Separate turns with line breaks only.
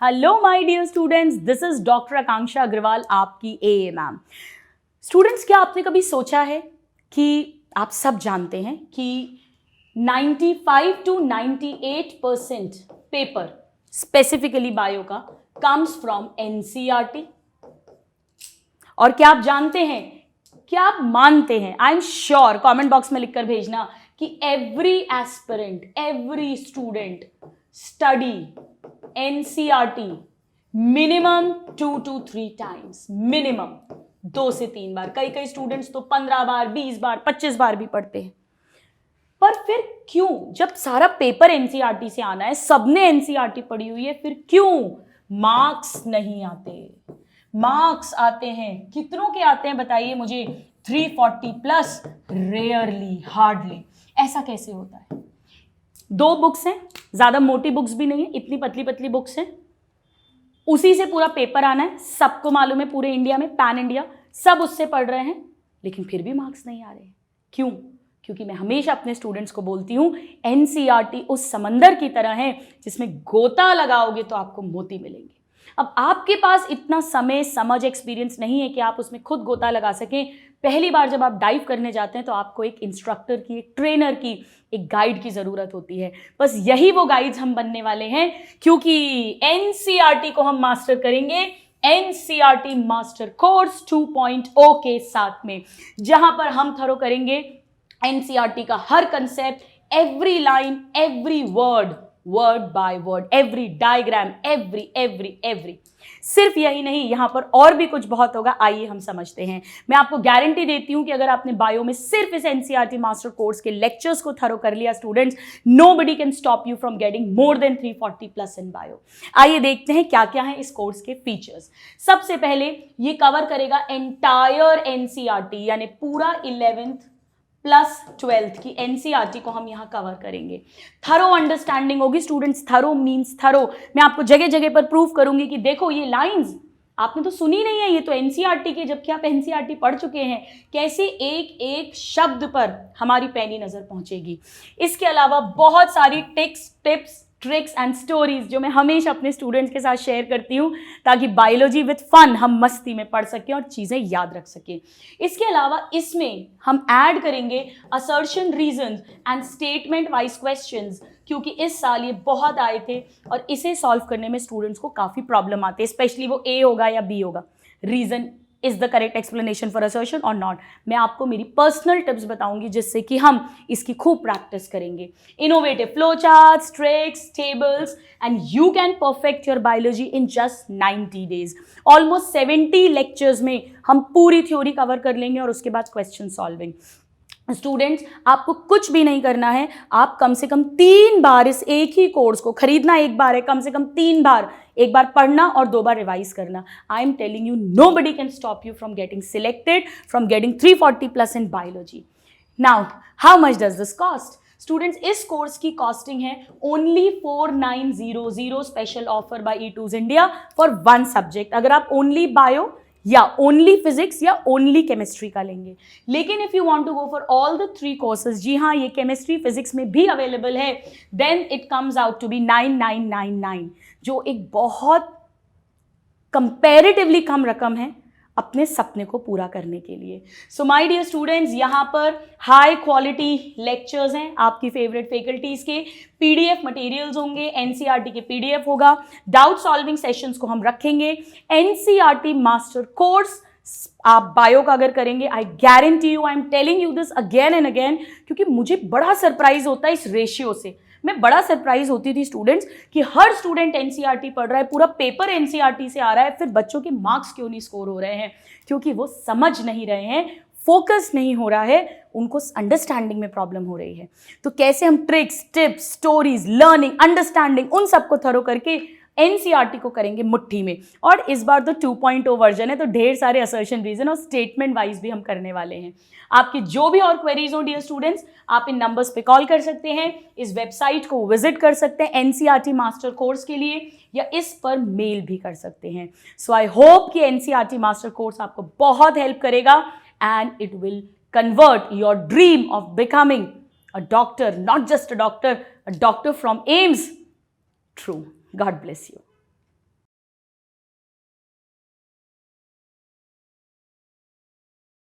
Hello my dear students, this is doctor Akanksha Agarwal, आपकी एए ma'am. Students, क्या आपने कभी सोचा है कि आप सब जानते हैं कि 95 to 98% पेपर स्पेसिफिकली बायो का कम्स फ्रॉम एनसीईआरटी। और क्या आप जानते हैं, क्या आप मानते हैं, I am sure comment box में लिखकर भेजना कि every aspirant, every student study NCERT minimum 2 to 3 times, minimum 2 से 3 बार। कई कई स्टूडेंट्स तो 15 बार, 20 बार, 25 बार भी पढ़ते हैं। पर फिर क्यों, जब सारा पेपर एनसीईआरटी से आना है, सबने एनसीईआरटी पढ़ी हुई है, फिर क्यों मार्क्स नहीं आते? मार्क्स आते हैं, कितनों के आते हैं बताइए मुझे? 340 प्लस, रेयरली, हार्डली। ऐसा कैसे होता है? 2 बुक्स हैं, ज्यादा मोटी बुक्स भी नहीं है, इतनी पतली पतली बुक्स हैं, उसी से पूरा पेपर आना है, सबको मालूम है, पूरे इंडिया में, पैन इंडिया सब उससे पढ़ रहे हैं, लेकिन फिर भी मार्क्स नहीं आ रहे। क्यों? क्योंकि मैं हमेशा अपने स्टूडेंट्स को बोलती हूं, एनसीईआरटी उस समंदर की तरह है जिसमें गोता लगाओगे तो आपको मोती मिलेंगे। अब आपके पास इतना समय, समझ, एक्सपीरियंस नहीं है कि आप उसमें खुद गोता लगा सकें। पहली बार जब आप डाइव करने जाते हैं तो आपको एक इंस्ट्रक्टर की, एक ट्रेनर की, एक गाइड की जरूरत होती है। बस यही वो गाइड्स हम बनने वाले हैं, क्योंकि एनसीईआरटी को हम मास्टर करेंगे एनसीईआरटी मास्टर कोर्स 2.0 के साथ में, जहां पर हम थरो करेंगे एनसीईआरटी का हर concept, every line, every word, word by word, every diagram, every. सिर्फ यही नहीं, यहां पर और भी कुछ बहुत होगा, आइए हम समझते हैं। मैं आपको गारंटी देती हूं कि अगर आपने बायो में सिर्फ इस एनसीईआरटी मास्टर कोर्स के लेक्चर्स को थरो कर लिया students, nobody can stop you from getting more than 340 plus in bio. आइए देखते हैं क्या क्या है इस कोर्स के फीचर्स। सबसे पहले ये कवर करेगा एंटायर एनसीईआरटी, यानी पूरा 11th प्लस 12th की एनसीईआरटी को हम यहां कवर करेंगे। थरो अंडरस्टैंडिंग होगी स्टूडेंट्स, थरो मींस थरो। मैं आपको जगह जगह पर प्रूव करूंगी कि देखो ये लाइंस आपने तो सुनी नहीं है, ये तो एनसीईआरटी के, जबकि आप एनसीईआरटी पढ़ चुके हैं, कैसे एक एक शब्द पर हमारी पैनी नजर पहुंचेगी। इसके अलावा बहुत सारी टिप्स, ट्रिक्स एंड स्टोरीज जो मैं हमेशा अपने स्टूडेंट्स के साथ शेयर करती हूँ, ताकि बायोलॉजी विद फन हम मस्ती में पढ़ सकें और चीज़ें याद रख सकें। इसके अलावा इसमें हम ऐड करेंगे assertion, reasons and statement wise questions, क्योंकि इस साल ये बहुत आए थे और इसे सॉल्व करने में स्टूडेंट्स को काफ़ी प्रॉब्लम आती है, स्पेशली वो ए होगा या बी होगा, reason is the correct explanation for assertion और नॉट। मैं आपको मेरी पर्सनल टिप्स बताऊंगी जिससे कि हम इसकी खूब प्रैक्टिस करेंगे। Innovative flow charts, tricks, tables, and you can perfect your biology in just 90 days। Almost 70 lectures में हम पूरी थ्योरी कवर कर लेंगे और उसके बाद क्वेश्चन सॉल्विंग। स्टूडेंट्स, आपको कुछ भी नहीं करना है, आप कम से कम 3 बार इस एक ही कोर्स को, खरीदना एक बार है, कम से कम 3 बार, एक बार पढ़ना और 2 बार रिवाइज करना। I am telling you, nobody can stop you from getting selected, from getting 340 plus in biology. Now how much does this cost? Students, इस कोर्स की कॉस्टिंग है only 4900, special offer by E2s India for 1 subject. अगर आप only bio या only physics या only chemistry का लेंगे। लेकिन if you want to go for all the 3 courses, जी हाँ, ये केमिस्ट्री फिजिक्स में भी अवेलेबल है, then it comes out to be 9999, जो एक बहुत कंपैरेटिवली कम रकम है अपने सपने को पूरा करने के लिए। सो माय डियर स्टूडेंट्स, यहाँ पर हाई क्वालिटी लेक्चर्स हैं आपकी फेवरेट फैकल्टीज के, पीडीएफ मटेरियल्स होंगे, एनसीईआरटी के पीडीएफ होगा, डाउट सॉल्विंग सेशंस को हम रखेंगे। एनसीईआरटी मास्टर कोर्स आप बायो का अगर करेंगे, I guarantee you, I am telling you this again and again, क्योंकि मुझे बड़ा सरप्राइज होता है इस रेशियो से। मैं बड़ा सरप्राइज होती थी स्टूडेंट्स कि हर स्टूडेंट एनसीईआरटी पढ़ रहा है, पूरा पेपर एनसीईआरटी से आ रहा है, फिर बच्चों के मार्क्स क्यों नहीं स्कोर हो रहे हैं? क्योंकि वो समझ नहीं रहे हैं, फोकस नहीं हो रहा है, उनको अंडरस्टैंडिंग में प्रॉब्लम हो रही है। तो कैसे हम tricks, tips, stories, learning, understanding, उन सबको थरो करके एनसीईआरटी को करेंगे मुट्ठी में। और इस बार तो 2.0 वर्जन है, तो ढेर सारे असर्शन, रीजन और स्टेटमेंट वाइज भी हम करने वाले हैं। आपकी जो भी और क्वेरीज हो डियर स्टूडेंट्स, आप इन नंबर्स पे कॉल कर सकते हैं, इस वेबसाइट को विजिट कर सकते हैं एनसीईआरटी मास्टर कोर्स के लिए, या इस पर मेल भी कर सकते हैं। सो आई होप कि एनसीईआरटी मास्टर कोर्स आपको बहुत हेल्प करेगा and it will convert your dream of becoming a doctor, not just a doctor from AIIMS, true. God bless you.